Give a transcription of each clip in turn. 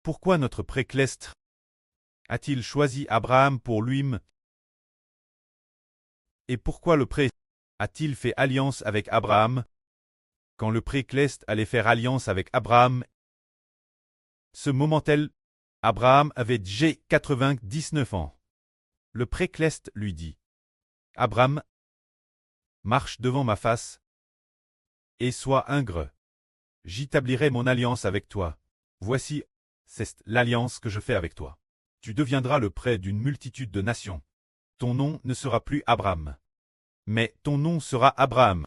Pourquoi notre précleste a-t-il choisi Abraham pour lui-même? Et pourquoi le pré a-t-il fait alliance avec Abraham? Quand le précleste allait faire alliance avec Abraham, ce moment-là, Abraham avait déjà 99 ans. Le précleste lui dit: Abraham, marche devant ma face et sois ingrat. J'établirai mon alliance avec toi. Voici, c'est l'alliance que je fais avec toi. Tu deviendras le prêtre d'une multitude de nations. Ton nom ne sera plus Abraham, mais ton nom sera Abraham.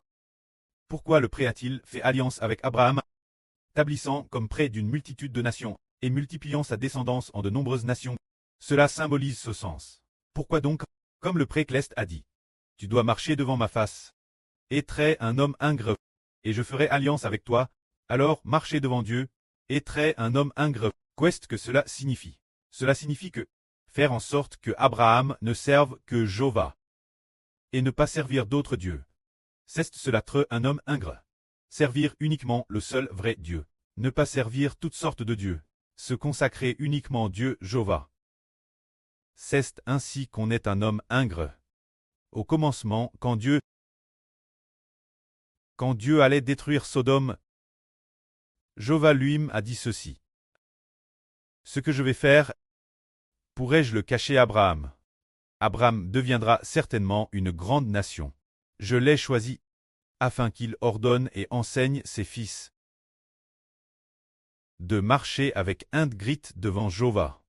Pourquoi le prêtre a-t-il fait alliance avec Abraham, établissant comme prêtre d'une multitude de nations, et multipliant sa descendance en de nombreuses nations? Cela symbolise ce sens. Pourquoi donc, comme le précleste a dit, tu dois marcher devant ma face, être un homme ingrat, et je ferai alliance avec toi, alors marcher devant Dieu, être un homme ingrat. Qu'est-ce que cela signifie? Cela signifie que, faire en sorte que Abraham ne serve que Jéhovah, et ne pas servir d'autres dieux. C'est cela être un homme ingrat. Servir uniquement le seul vrai Dieu. Ne pas servir toutes sortes de dieux. Se consacrer uniquement Dieu Jéhovah. C'est ainsi qu'on est un homme ingrat. Au commencement, quand Dieu allait détruire Sodome, Jéhovah lui-même a dit ceci: ce que je vais faire, pourrais-je le cacher à Abraham? Abraham deviendra certainement une grande nation. Je l'ai choisi, afin qu'il ordonne et enseigne ses fils de marcher avec ingrit devant Jéhovah.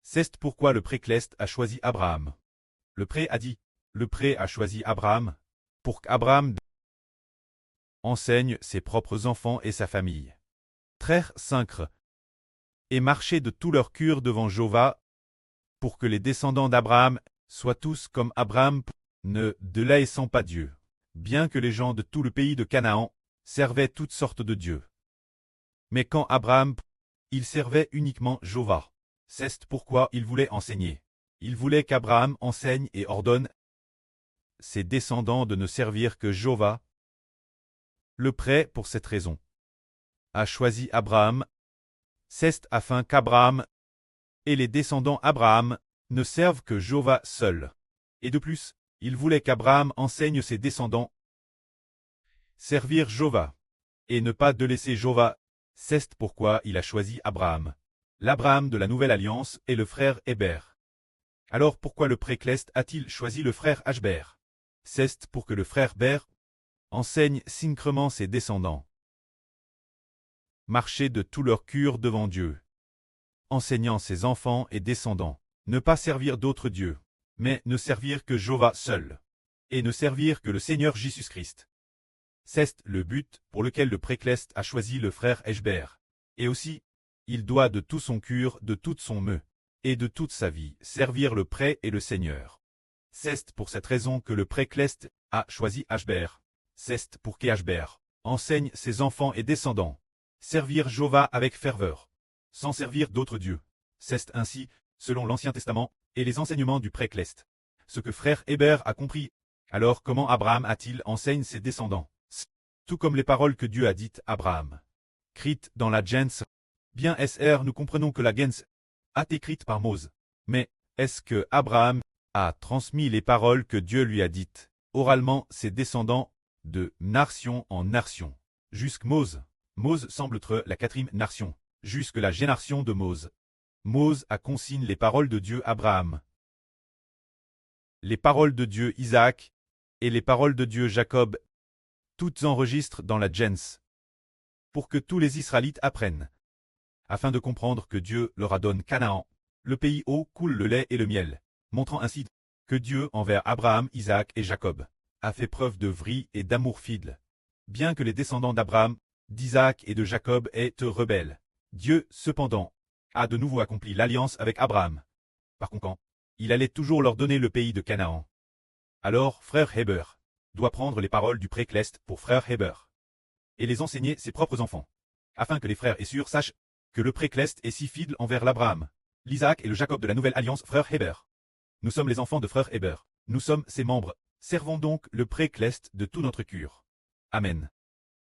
C'est pourquoi le précleste a choisi Abraham. Le pré a dit, le pré a choisi Abraham, pour qu'Abraham enseigne ses propres enfants et sa famille. Traire s'incre et marcher de tout leur cœur devant Jéhovah, pour que les descendants d'Abraham soient tous comme Abraham, ne délaissant pas Dieu. Bien que les gens de tout le pays de Canaan servaient toutes sortes de dieux. Mais quand Abraham, il servait uniquement Jéhovah. C'est pourquoi il voulait enseigner. Il voulait qu'Abraham enseigne et ordonne ses descendants de ne servir que Jéhovah. Le prêt, pour cette raison, a choisi Abraham. C'est afin qu'Abraham et les descendants Abraham ne servent que Jéhovah seul. Et de plus, il voulait qu'Abraham enseigne ses descendants servir Jéhovah, et ne pas délaisser Jéhovah. C'est pourquoi il a choisi Abraham. L'Abraham de la Nouvelle Alliance est le frère Hébert. Alors pourquoi le précleste a-t-il choisi le frère Ashbert? C'est pour que le frère Hébert enseigne synchrement ses descendants. Marcher de tout leur cœur devant Dieu. Enseignant ses enfants et descendants. Ne pas servir d'autres dieux, mais ne servir que Jéhovah seul. Et ne servir que le Seigneur Jésus-Christ. C'est le but pour lequel le précleste a choisi le frère Ashbert. Et aussi, il doit de tout son cœur, de toute son meu, et de toute sa vie, servir le prêtre et le Seigneur. C'est pour cette raison que le précleste a choisi Ashbert. C'est pour qu'Ashbert enseigne ses enfants et descendants. Servir Jéhovah avec ferveur, sans servir d'autres dieux. C'est ainsi, selon l'Ancien Testament, et les enseignements du précleste. Ce que frère Hébert a compris. Alors comment Abraham a-t-il enseigne ses descendants? Tout comme les paroles que Dieu a dites à Abraham. Écrites dans la Gens. Bien SR, nous comprenons que la Gens a été écrite par Mose. Mais, est-ce que Abraham a transmis les paroles que Dieu lui a dites, oralement ses descendants, de nation en nation, jusque Mose? Mose semble être la quatrième nation, jusque la génération de Mose. Mose a consigne les paroles de Dieu Abraham, les paroles de Dieu Isaac, et les paroles de Dieu Jacob, toutes enregistrent dans la Gens, pour que tous les Israélites apprennent, afin de comprendre que Dieu leur a donné Canaan, le pays où coule le lait et le miel, montrant ainsi que Dieu envers Abraham, Isaac et Jacob a fait preuve de vrille et d'amour fidèle. Bien que les descendants d'Abraham, d'Isaac et de Jacob aient été rebelles, Dieu, cependant, a de nouveau accompli l'alliance avec Abraham. Par conséquent, il allait toujours leur donner le pays de Canaan. Alors, frère Hébert doit prendre les paroles du précleste pour frère Hébert et les enseigner ses propres enfants, afin que les frères et sœurs sachent que le précleste est si fidèle envers l'Abraham, l'Isaac et le Jacob de la Nouvelle Alliance. Frère Hébert, nous sommes les enfants de frère Hébert, nous sommes ses membres, servons donc le précleste de tout notre cœur. Amen.